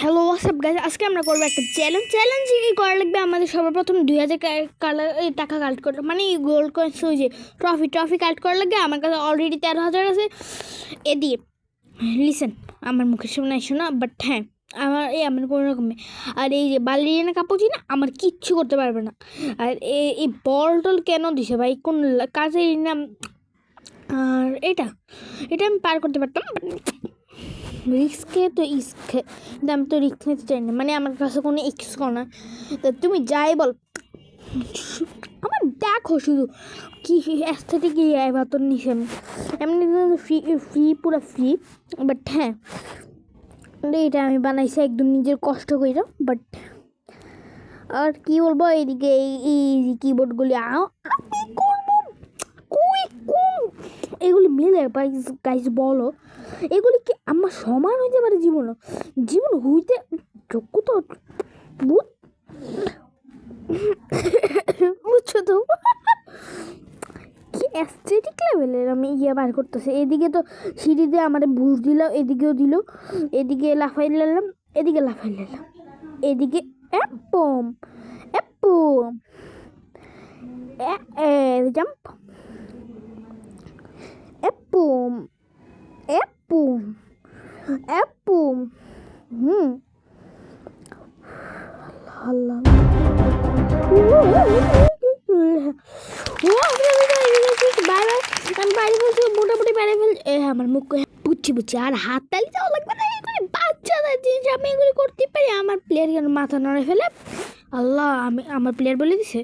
Hello WhatsApp guys, আজকে আমরা করবো একটা চ্যালেঞ্জ করা লাগবে। আমাদের সর্বপ্রথম 2000 টাকা কালেক্ট করতে, মানে এই গোল্ড কয়েন্স, ওই যে ট্রফি কালেক্ট করা লাগবে। আমার কাছে অলরেডি 13,000 আছে। এদিকে লিসেন, আমার মুখের সামনে এসো না, বাট হ্যাঁ আমার কোনো রকমে। আর এই যে বালিয়ানা কাপুচি না, আমার কিচ্ছু করতে পারবে না। আর এই বল টল কেন দিছে ভাই, কোন কাজে নাম? আর এটা আমি পার করতে পারতাম, রিস্কে তো ইস্কে, কিন্তু আমি তো রিস্ক নিতে চাই না, মানে আমার কাছে কোনো ইস্ক না। তা তুমি যাই বল, আমার দেখো শুধু কি অ্যাস্থেটিক এবার তো নিচে এমনি ফ্রি পুরো ফ্রি। বাট হ্যাঁ, এটা আমি বানাইছি একদম নিজের কষ্ট করে। বাট আর কি বলবো, এইদিকে এই কিবোর্ডগুলি করবো কই কোন এগুলি মিলে গাইজ বলো, এগুলি কি আমার সমান হইতে পারে? জীবন হইতে যোগ্যতা বুঝছো তো? কি অ্যাস্থেটিক লেভেলের আমি বার করতেছি। এদিকে তো সিঁড়ি দিয়ে আমার বুঝ দিল, এদিকেও দিল, এদিকে লাফাই লাম, এদিকে লাফাই লাম, এদিকে অ্যাপম অ্যাপম জাম্প অ্যাপম অ্যাপম অ্যাপম আল্লাহ আমি বাইরে ফেলছি, মোটামুটি বাইরে ফেল। আমার মুখ বুঝছি আর হাত তালি যাওয়া লাগবে না। এগুলি বাচ্চাদের জিনিস, আমি এগুলি করতে পারি। আমার প্লেয়ার মাথা নড়ে ফেলে। আল্লাহ, আমার প্লেয়ার বলে দিছে।